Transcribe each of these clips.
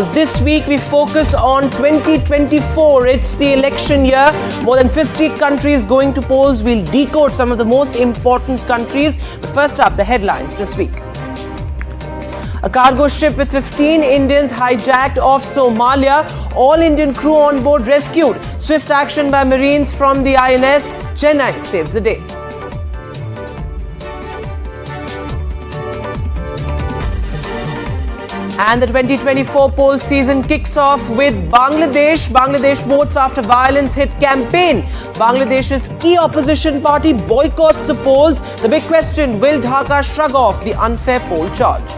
This week we focus on 2024. It's the election year. More than 50 countries going to polls. We'll decode some of the most important countries. But first up, the headlines this week. A cargo ship with 15 Indians hijacked off Somalia. All Indian crew on board rescued. Swift action by Marines from the INS. Chennai saves the day. And the 2024 poll season kicks off with Bangladesh. Bangladesh votes after violence hit campaign. Bangladesh's key opposition party boycotts the polls. The big question, will Dhaka shrug off the unfair poll charge?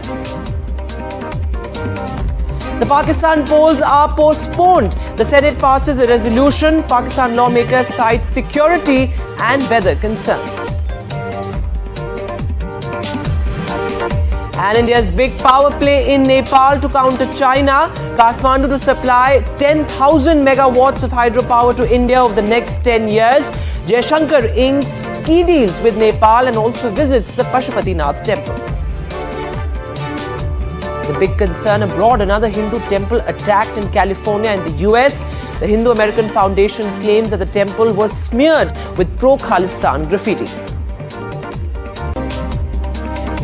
The Pakistan polls are postponed. The Senate passes a resolution. Pakistan lawmakers cite security and weather concerns. And India's big power play in Nepal to counter China. Kathmandu to supply 10,000 megawatts of hydropower to India over the next 10 years. Jaishankar inks key deals with Nepal and also visits the Pashupatinath temple. The big concern abroad, another Hindu temple attacked in California and the US. The Hindu American Foundation claims that the temple was smeared with pro-Khalistan graffiti.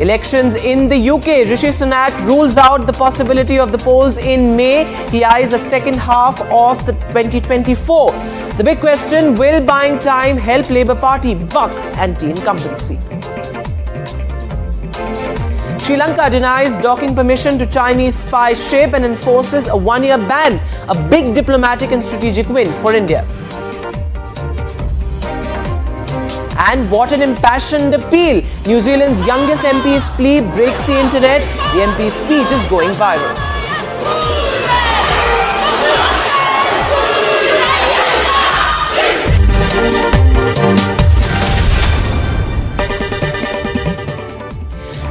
Elections in the UK. Rishi Sunak rules out the possibility of the polls in May. He eyes the second half of the 2024. The big question, will buying time help Labour Party buck anti-incumbency? Sri Lanka denies docking permission to Chinese spy ship and enforces a one-year ban. A big diplomatic and strategic win for India. And what an impassioned appeal. New Zealand's youngest MP's plea breaks the internet. The MP's speech is going viral.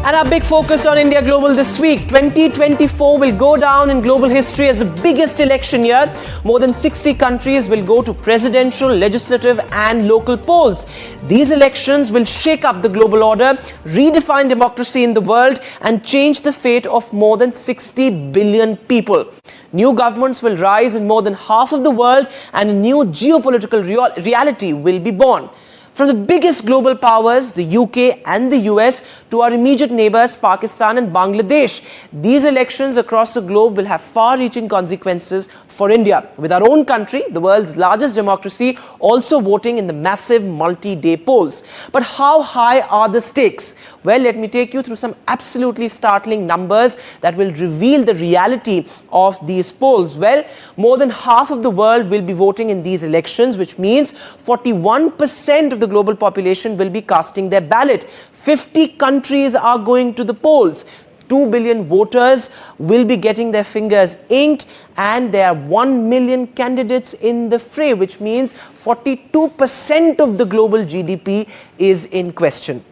And our big focus on India Global this week. 2024 will go down in global history as the biggest election year. More than 60 countries will go to presidential, legislative and local polls. These elections will shake up the global order, redefine democracy in the world and change the fate of more than 60 billion people. New governments will rise in more than half of the world and a new geopolitical reality will be born. From the biggest global powers, the UK and the US, to our immediate neighbours, Pakistan and Bangladesh, these elections across the globe will have far-reaching consequences for India. With our own country, the world's largest democracy, also voting in the massive multi-day polls. But how high are the stakes? Well, let me take you through some absolutely startling numbers that will reveal the reality of these polls. Well, more than half of the world will be voting in these elections, which means 41% of the global population will be casting their ballot. 50 countries are going to the polls. 2 billion voters will be getting their fingers inked and there are 1 million candidates in the fray, which means 42% of the global GDP is in question.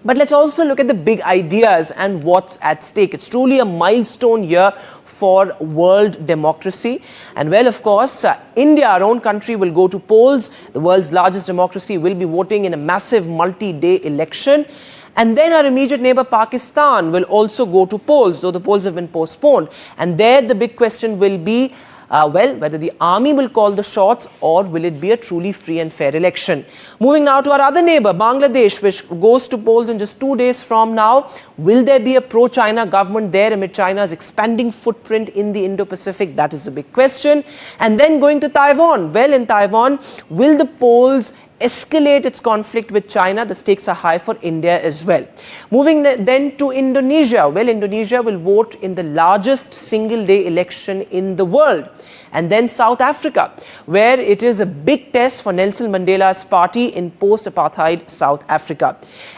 But let's also look at the big ideas and what's at stake. It's truly a milestone year for world democracy. And well, of course, India, our own country, will go to polls. The world's largest democracy will be voting in a massive multi-day election. And then our immediate neighbour Pakistan will also go to polls, though the polls have been postponed. And there the big question will be, whether the army will call the shots or will it be a truly free and fair election. Moving now to our other neighbour, Bangladesh, which goes to polls in just 2 days from now. Will there be a pro-China government there amid China's expanding footprint in the Indo-Pacific? That is a big question. And then going to Taiwan. Well, in Taiwan, will the polls escalate its conflict with China? The stakes are high for India as well. Moving then to Indonesia. Well, Indonesia will vote in the largest single-day election in the world. And then South Africa, where it is a big test for Nelson Mandela's party in post-apartheid South Africa.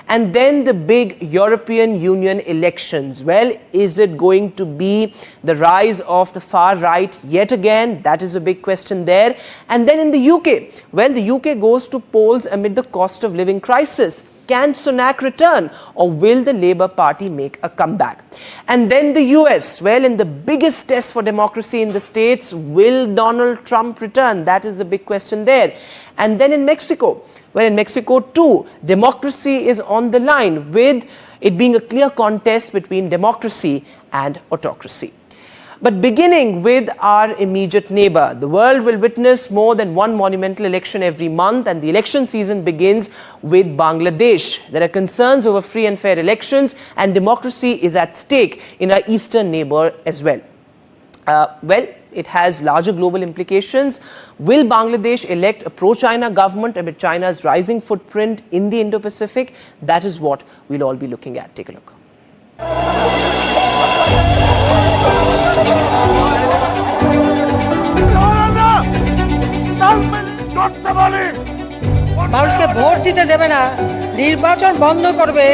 And then the big European Union elections. Well, is it going to be the rise of the far right yet again? That is a big question there. And then in the UK, well, the UK goes to polls amid the cost of living crisis. Can Sunak return or will the Labour Party make a comeback? And then the US, well, in the biggest test for democracy in the States, will Donald Trump return? That is the big question there. And then in Mexico, well, in Mexico too, democracy is on the line with it being a clear contest between democracy and autocracy. But beginning with our immediate neighbour, the world will witness more than one monumental election every month, and the election season begins with Bangladesh. There are concerns over free and fair elections, and democracy is at stake in our eastern neighbour as well. It has larger global implications. Will Bangladesh elect a pro-China government amid China's rising footprint in the Indo-Pacific? That is what we'll all be looking at. Take a look. মানুষকে vote দিতে দেবে না, নির্বাচন বন্ধ করবে,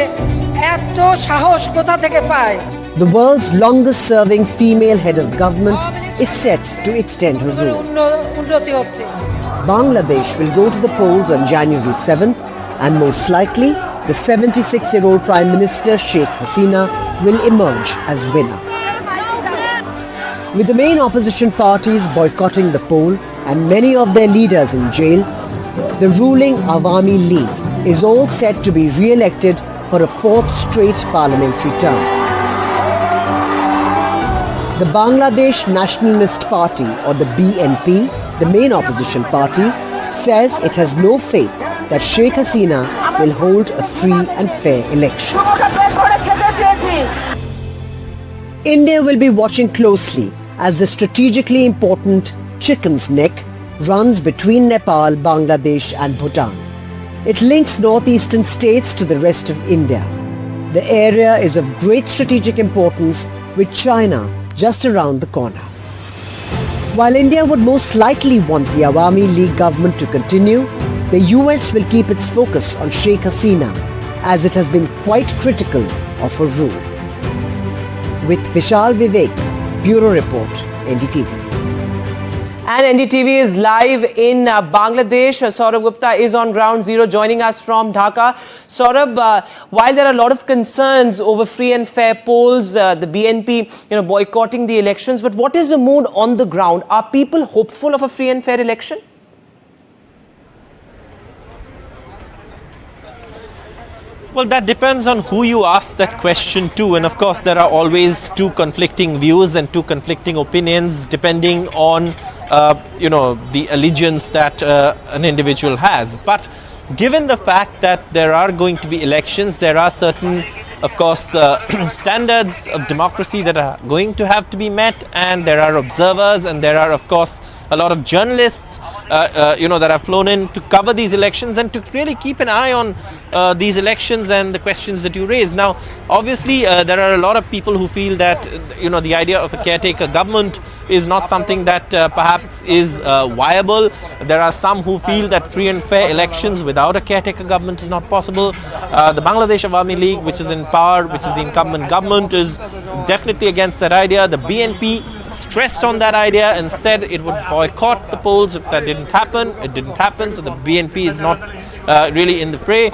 এত সাহস কোথা থেকে পায়? The world's longest serving female head of government is set to extend her rule. উন্নতি হচ্ছে। Bangladesh will go to the polls on January 7th, and most likely, the 76-year-old Prime Minister Sheikh Hasina will emerge as winner. With the main opposition parties boycotting the poll and many of their leaders in jail, the ruling Awami League is all set to be re-elected for a fourth straight parliamentary term. The Bangladesh Nationalist Party, or the BNP, the main opposition party, says it has no faith that Sheikh Hasina will hold a free and fair election. India will be watching closely as the strategically important Chicken's Neck runs between Nepal, Bangladesh and Bhutan. It links northeastern states to the rest of India. The area is of great strategic importance, with China just around the corner. While India would most likely want the Awami League government to continue, the US will keep its focus on Sheikh Hasina, as it has been quite critical of her rule. With Vishal Vivek, Bureau Report, NDTV. And NDTV is live in Bangladesh. Saurabh Gupta is on ground zero joining us from Dhaka. Saurabh, while there are a lot of concerns over free and fair polls, the BNP boycotting the elections, but what is the mood on the ground? Are people hopeful of a free and fair election? Well, that depends on who you ask that question to. And of course, there are always two conflicting views and two conflicting opinions depending on, the allegiance that an individual has. But given the fact that there are going to be elections, there are certain, of course, standards of democracy that are going to have to be met. And there are observers, and there are, of course, a lot of journalists, that have flown in to cover these elections and to really keep an eye on these elections and the questions that you raise. Now, obviously, there are a lot of people who feel that, the idea of a caretaker government is not something that perhaps is viable. There are some who feel that free and fair elections without a caretaker government is not possible. The Bangladesh Awami League, which is in power, which is the incumbent government, is definitely against that idea. The BNP stressed on that idea and said it would boycott the polls if that didn't happen. It didn't happen, so the BNP is not really in the fray.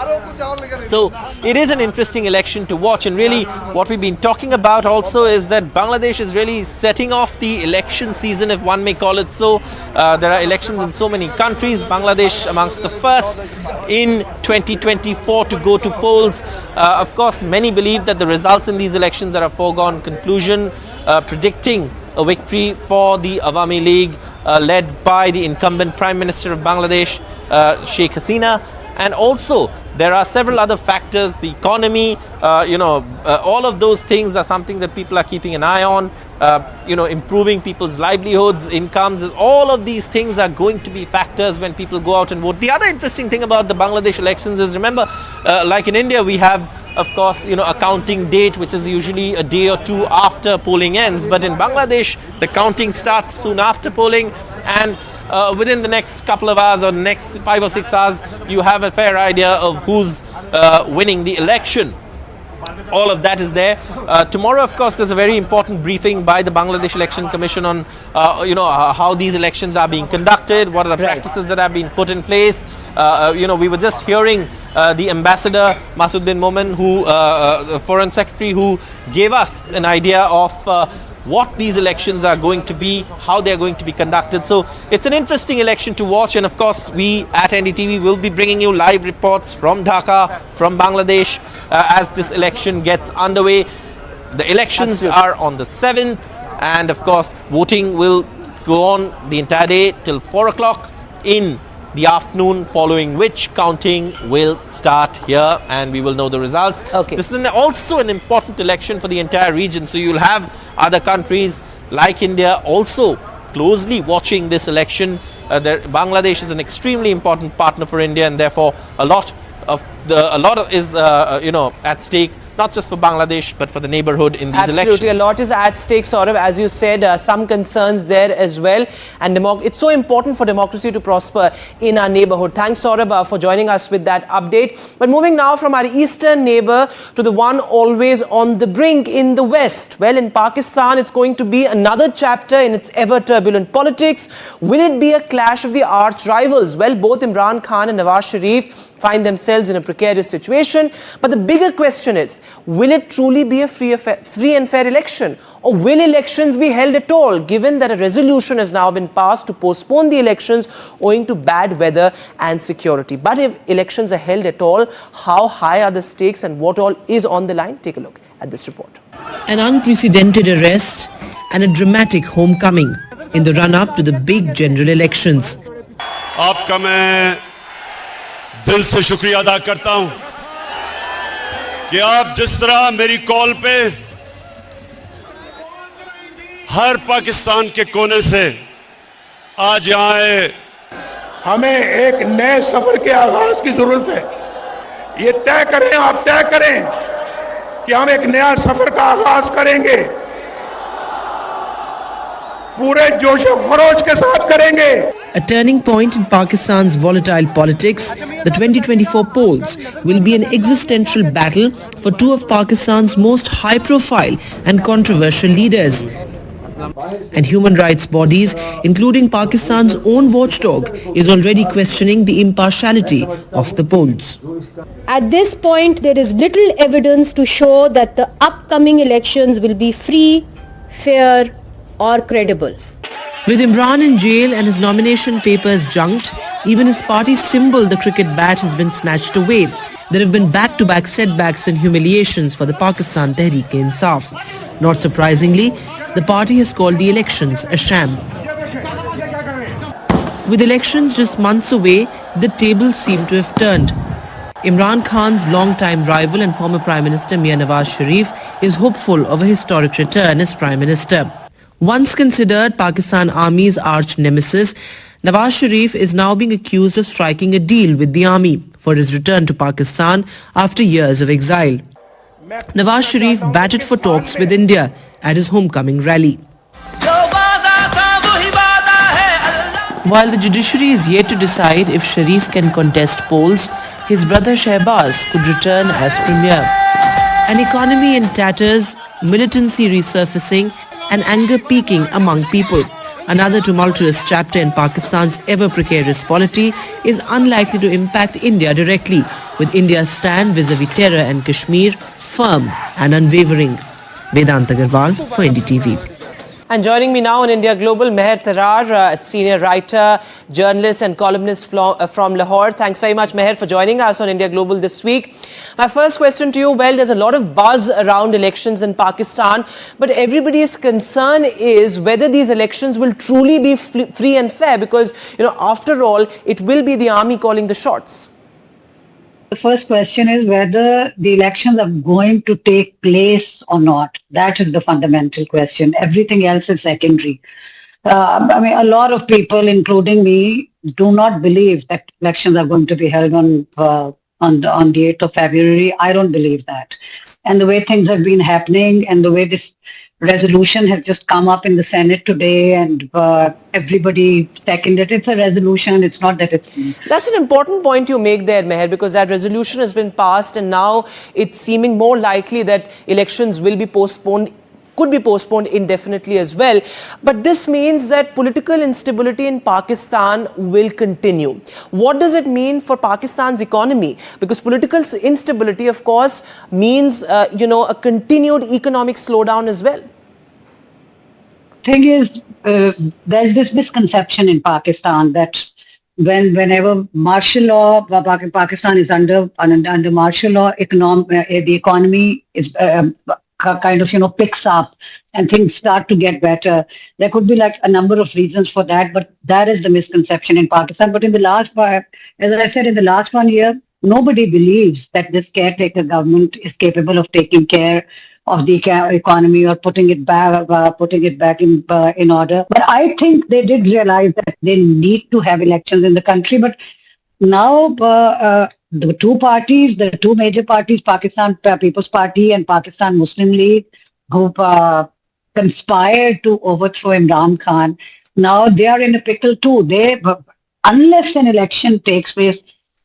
So it is an interesting election to watch, and really what we've been talking about also is that Bangladesh is really setting off the election season, if one may call it so. There are elections in so many countries, Bangladesh amongst the first in 2024 to go to polls. Of course, many believe that the results in these elections are a foregone conclusion, predicting a victory for the Awami League led by the incumbent Prime Minister of Bangladesh, Sheikh Hasina. And also, there are several other factors, the economy, all of those things are something that people are keeping an eye on, improving people's livelihoods, incomes. All of these things are going to be factors when people go out and vote. The other interesting thing about the Bangladesh elections is, remember, like in India, we have, of course, a counting date, which is usually a day or two after polling ends. But in Bangladesh, the counting starts soon after polling, and within the next couple of hours or next 5 or 6 hours, you have a fair idea of who's winning the election. All of that is there. Tomorrow, of course, there's a very important briefing by the Bangladesh Election Commission on, how these elections are being conducted, what are the practices that have been put in place. We were just hearing the ambassador, Masud bin Momen, the foreign secretary, who gave us an idea of what these elections are going to be, how they're going to be conducted. So it's an interesting election to watch. And of course, we at NDTV will be bringing you live reports from Dhaka, from Bangladesh, as this election gets underway. The elections are on the 7th. And of course, voting will go on the entire day till 4 o'clock in the afternoon, following which counting will start here and we will know the results. Okay. This is also an important election for the entire region. So you'll have other countries like India also closely watching this election. Bangladesh is an extremely important partner for India, and therefore a lot is at stake, not just for Bangladesh but for the neighborhood in these elections. Absolutely, a lot is at stake, Saurabh. As you said, some concerns there as well, and it's so important for democracy to prosper in our neighborhood. Thanks, Saurabh, for joining us with that update. But moving now from our eastern neighbor to the one always on the brink in the west. Well, in Pakistan, it's going to be another chapter in its ever turbulent politics. Will it be a clash of the arch rivals? Well, both Imran Khan and Nawaz Sharif find themselves in a precarious situation. But the bigger question is, will it truly be a free and fair election? Or will elections be held at all, given that a resolution has now been passed to postpone the elections owing to bad weather and security? But if elections are held at all, how high are the stakes and what all is on the line? Take a look at this report. An unprecedented arrest and a dramatic homecoming in the run-up to the big general elections. आपका मैं दिल से शुक्रिया अदा करता हूं कि आप जिस तरह मेरी कॉल पे हर पाकिस्तान के कोने से आज यहां आए। हमें एक नए सफर के आगाज की जरूरत है। ये तय करें, आप तय करें कि हम एक नया सफर का आगाज करेंगे, पूरे जोशो खरोश के साथ करेंगे। A turning point in Pakistan's volatile politics, the 2024 polls will be an existential battle for two of Pakistan's most high-profile and controversial leaders. And human rights bodies, including Pakistan's own watchdog, is already questioning the impartiality of the polls. At this point, there is little evidence to show that the upcoming elections will be free, fair, or credible. With Imran in jail and his nomination papers junked, even his party's symbol, the cricket bat, has been snatched away. There have been back-to-back setbacks and humiliations for the Pakistan Tehreek-e-Insaf. Not surprisingly, the party has called the elections a sham. With elections just months away, the tables seem to have turned. Imran Khan's long-time rival and former Prime Minister Mia Nawaz Sharif is hopeful of a historic return as Prime Minister. Once considered Pakistan Army's arch nemesis, Nawaz Sharif is now being accused of striking a deal with the army for his return to Pakistan after years of exile. Nawaz Sharif batted for talks with India at his homecoming rally. While the judiciary is yet to decide if Sharif can contest polls, his brother Shehbaz could return as premier. An economy in tatters, militancy resurfacing, and anger peaking among people. Another tumultuous chapter in Pakistan's ever-precarious polity is unlikely to impact India directly, with India's stand vis-à-vis terror and Kashmir firm and unwavering. Vedant Agarwal for NDTV. And joining me now on India Global, Meher Tarar, a senior writer, journalist and columnist from Lahore. Thanks very much, Meher, for joining us on India Global this week. My first question to you, well, there's a lot of buzz around elections in Pakistan, but everybody's concern is whether these elections will truly be free and fair because, after all, it will be the army calling the shots. The first question is whether the elections are going to take place or not. That is the fundamental question. Everything else is secondary. A lot of people, including me, do not believe that elections are going to be held on the 8th of February. I don't believe that. And the way things have been happening and the way this resolution has just come up in the Senate today and everybody seconded it. It's a resolution. It's not that it's... That's an important point you make there, Meher, because that resolution has been passed and now it's seeming more likely that elections will be postponed, could be postponed indefinitely as well. But this means that political instability in Pakistan will continue. What does it mean for Pakistan's economy? Because political instability, of course, means, a continued economic slowdown as well. Thing is, there's this misconception in Pakistan that whenever martial law, Pakistan is under martial law, the economy is kind of, picks up and things start to get better. There could be like a number of reasons for that, but that is the misconception in Pakistan. But in the last, as I said, in the last 1 year, nobody believes that this caretaker government is capable of taking care of the economy or putting it back in order. But I think they did realize that they need to have elections in the country. But now the two major parties, Pakistan People's Party and Pakistan Muslim League, who conspired to overthrow Imran Khan, now they are in a pickle too. Unless an election takes place,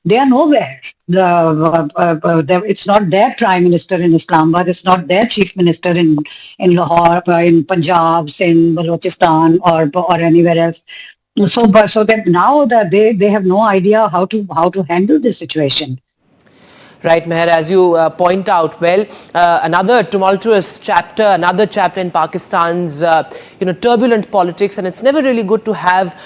they are nowhere. It's not their prime minister in Islamabad. It's not their chief minister in Lahore, in Punjab, in Balochistan, or anywhere else. So that now that they have no idea how to handle this situation. Right, Meher, as you point out, well, another tumultuous chapter, another chapter in Pakistan's, turbulent politics, and it's never really good to have,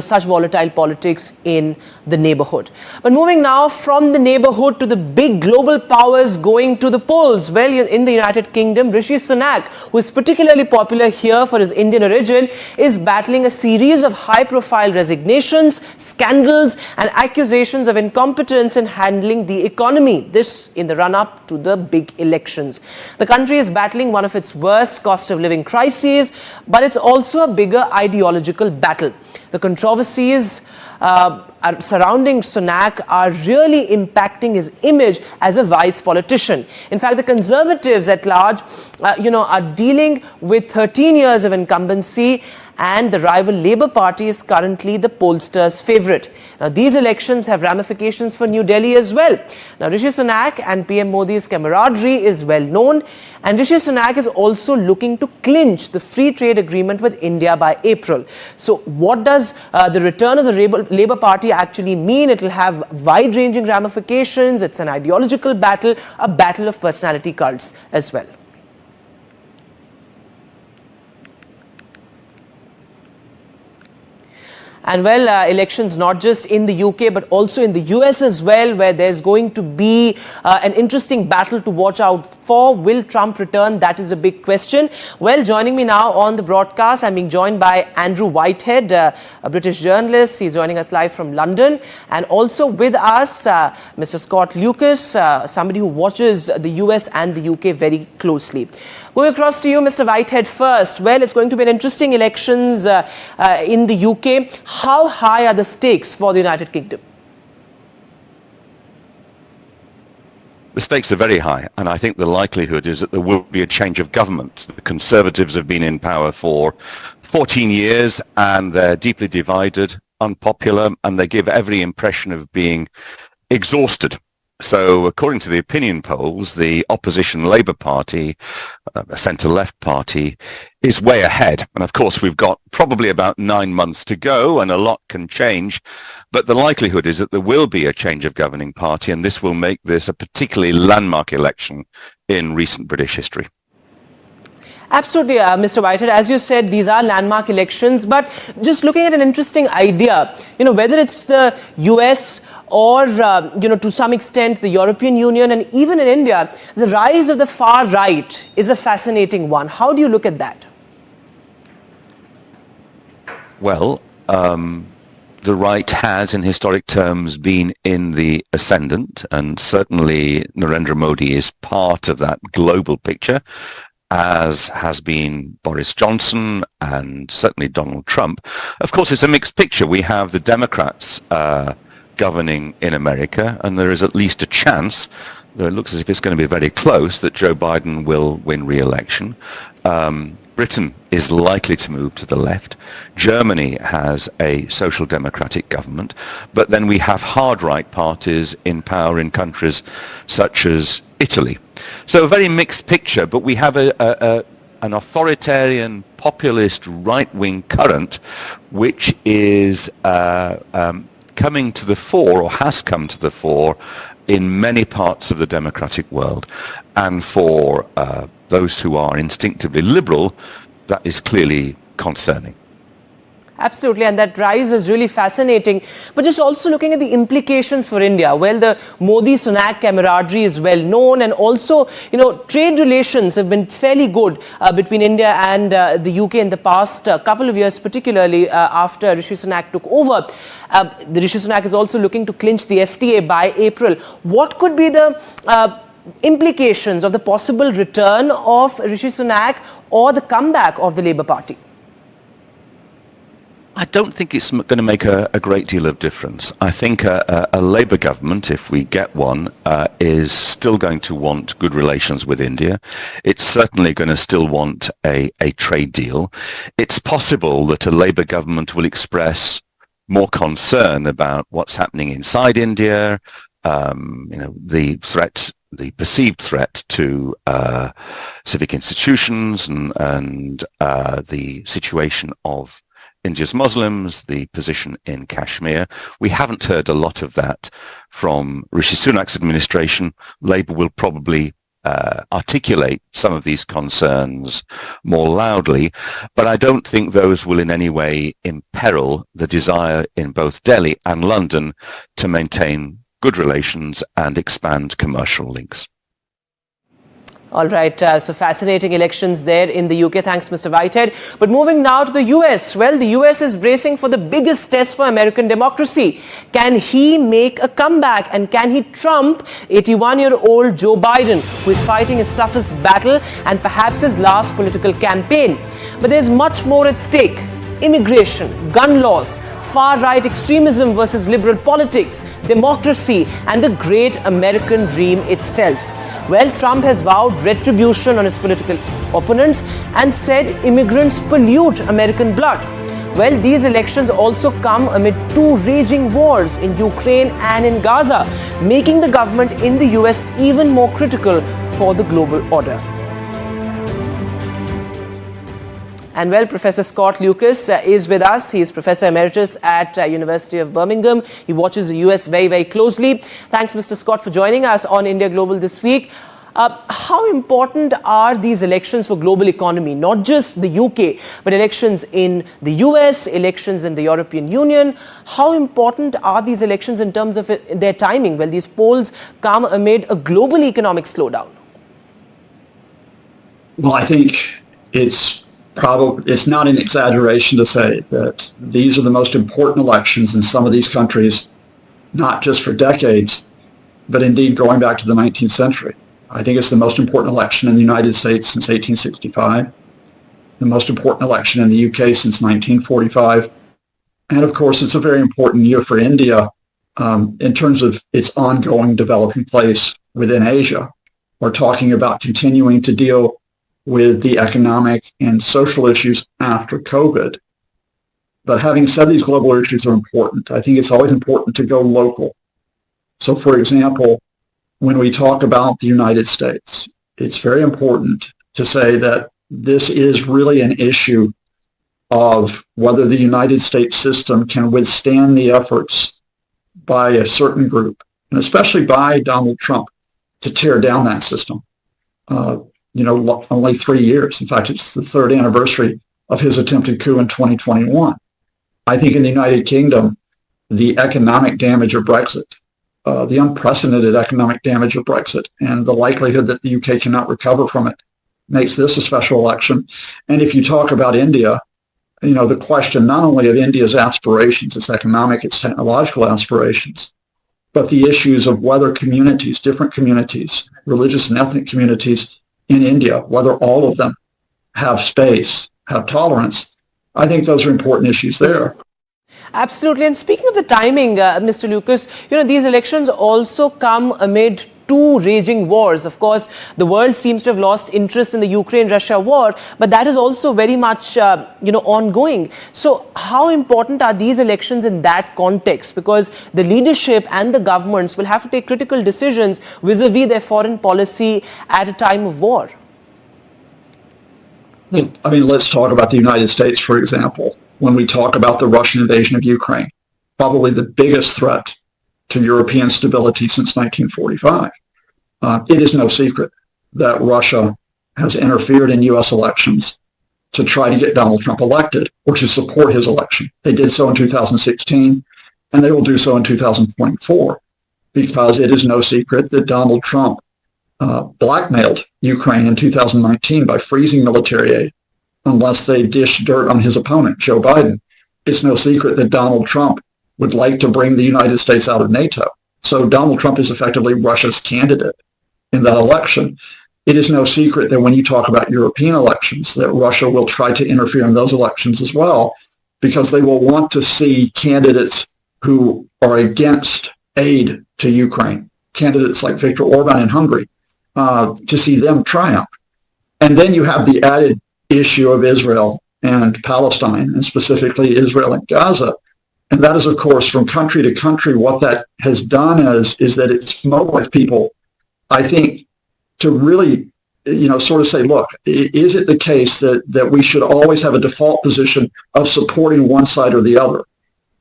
such volatile politics in the neighborhood. But moving now from the neighborhood to the big global powers going to the polls. Well, in the United Kingdom, Rishi Sunak, who is particularly popular here for his Indian origin, is battling a series of high-profile resignations, scandals, and accusations of incompetence in handling the economy. This in the run-up to the big elections. The country is battling one of its worst cost of living crises, but it's also a bigger ideological battle. The controversies surrounding Sunak are really impacting his image as a vice politician. In fact, the Conservatives at large, are dealing with 13 years of incumbency, and the rival Labour Party is currently the pollsters' favourite. Now, these elections have ramifications for New Delhi as well. Now, Rishi Sunak and PM Modi's camaraderie is well known, and Rishi Sunak is also looking to clinch the free trade agreement with India by April. So, what does the return of the Labour Party actually mean? It will have wide-ranging ramifications. It's an ideological battle, a battle of personality cults as well. And well, elections not just in the UK but also in the US as well, where there's going to be an interesting battle to watch out for. Will Trump return? That is a big question. Well, joining me now on the broadcast, I'm being joined by Andrew Whitehead, a British journalist. He's joining us live from London. And also with us, Mr. Scott Lucas, somebody who watches the US and the UK very closely. Going across to you, Mr. Whitehead, first. Well, it's going to be an interesting elections in the UK. How high are the stakes for the United Kingdom? The stakes are very high, and I think the likelihood is that there will be a change of government. The Conservatives have been in power for 14 years, and they're deeply divided, unpopular, and they give every impression of being exhausted. So according to the opinion polls, the opposition Labour Party, the centre-left party, is way ahead. And of course, we've got probably about 9 months to go, and a lot can change. But the likelihood is that there will be a change of governing party, and this will make this a particularly landmark election in recent British history. Absolutely, Mr. Whitehead. As you said, these are landmark elections, but just looking at an interesting idea, whether it's the US or, to some extent, the European Union and even in India, the rise of the far right is a fascinating one. How do you look at that? Well, the right has, in historic terms, been in the ascendant, and certainly Narendra Modi is part of that global picture, as has been Boris Johnson and certainly Donald Trump. Of course, it's a mixed picture. We have the Democrats governing in America, and there is at least a chance, though it looks as if it's going to be very close, that Joe Biden will win re-election. Britain is likely to move to the left. Germany has a social democratic government, but then we have hard right parties in power in countries such as Italy. So a very mixed picture, but we have an authoritarian populist right-wing current which is coming to the fore, or has come to the fore, in many parts of the democratic world. And for those who are instinctively liberal, that is clearly concerning. Absolutely, and that rise is really fascinating. But just also looking at the implications for India, well, the Modi-Sunak camaraderie is well known, and also, trade relations have been fairly good between India and the UK in the past couple of years, particularly after Rishi Sunak took over. The Rishi Sunak is also looking to clinch the FTA by April. What could be the implications of the possible return of Rishi Sunak or the comeback of the Labour Party? I don't think it's going to make a great deal of difference. I think a Labour government, if we get one, is still going to want good relations with India. It's certainly going to still want a trade deal. It's possible that a Labour government will express more concern about what's happening inside India, the perceived threat to civic institutions and the situation of India's Muslims, the position in Kashmir. We haven't heard a lot of that from Rishi Sunak's administration. Labour will probably articulate some of these concerns more loudly, but I don't think those will in any way imperil the desire in both Delhi and London to maintain good relations and expand commercial links. All right, so fascinating elections there in the UK. Thanks, Mr. Whitehead. But moving now to the US. Well, the US is bracing for the biggest test for American democracy. Can he make a comeback? And can he trump 81-year-old Joe Biden, who is fighting his toughest battle and perhaps his last political campaign? But there's much more at stake. Immigration, gun laws, far-right extremism versus liberal politics, democracy, and the great American dream itself. Well, Trump has vowed retribution on his political opponents and said immigrants pollute American blood. Well, these elections also come amid two raging wars in Ukraine and in Gaza, making the government in the US even more critical for the global order. And well, Professor Scott Lucas is with us. He is Professor Emeritus at University of Birmingham. He watches the US very, very closely. Thanks, Mr. Scott, for joining us on India Global this week. How important are these elections for global economy? Not just the UK, but elections in the US, elections in the European Union. How important are these elections in terms of their timing? Well, these polls come amid a global economic slowdown. Well, I think it's not an exaggeration to say that these are the most important elections in some of these countries, not just for decades, but indeed going back to the 19th century. I think it's the most important election in the United States since 1865, the most important election in the UK since 1945. And of course, it's a very important year for India in terms of its ongoing developing place within Asia. We're talking about continuing to deal with the economic and social issues after COVID. But having said these global issues are important, I think it's always important to go local. So for example, when we talk about the United States, it's very important to say that this is really an issue of whether the United States system can withstand the efforts by a certain group, and especially by Donald Trump, to tear down that system. Only 3 years. In fact, it's the third anniversary of his attempted coup in 2021. I think in the United Kingdom, the economic damage of Brexit, the unprecedented economic damage of Brexit, and the likelihood that the UK cannot recover from it makes this a special election. And if you talk about India, the question not only of India's aspirations, its economic, its technological aspirations, but the issues of whether communities, different communities, religious and ethnic communities in India, whether all of them have space, have tolerance. I think those are important issues there. Absolutely. And speaking of the timing, Mr. Lucas, these elections also come amid two raging wars. Of course, the world seems to have lost interest in the Ukraine-Russia war, but that is also very much, ongoing. So how important are these elections in that context? Because the leadership and the governments will have to take critical decisions vis-a-vis their foreign policy at a time of war. Let's talk about the United States, for example. When we talk about the Russian invasion of Ukraine, probably the biggest threat to European stability since 1945. It is no secret that Russia has interfered in U.S. elections to try to get Donald Trump elected or to support his election. They did so in 2016, and they will do so in 2024, because it is no secret that Donald Trump blackmailed Ukraine in 2019 by freezing military aid unless they dish dirt on his opponent, Joe Biden. It's no secret that Donald Trump would like to bring the United States out of NATO. So Donald Trump is effectively Russia's candidate in that election. It is no secret that when you talk about European elections, that Russia will try to interfere in those elections as well, because they will want to see candidates who are against aid to Ukraine, candidates like Viktor Orban in Hungary, to see them triumph. And then you have the added issue of Israel and Palestine, and specifically Israel and Gaza. And that is, of course, from country to country, what that has done is that it's mobilized people, I think, to really, sort of say, look, is it the case that we should always have a default position of supporting one side or the other?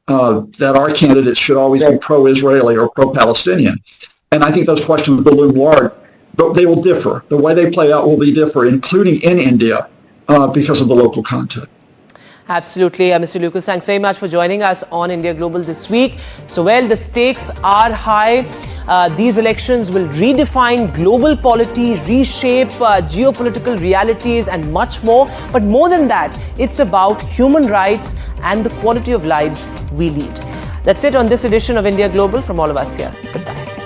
That our candidates should always be pro-Israeli or pro-Palestinian? And I think those questions will loom large, but they will differ. The way they play out will be different, including in India, because of the local context. Absolutely. Mr. Lucas, thanks very much for joining us on India Global this week. So, the stakes are high. These elections will redefine global polity, reshape geopolitical realities and much more. But more than that, it's about human rights and the quality of lives we lead. That's it on this edition of India Global from all of us here. Goodbye.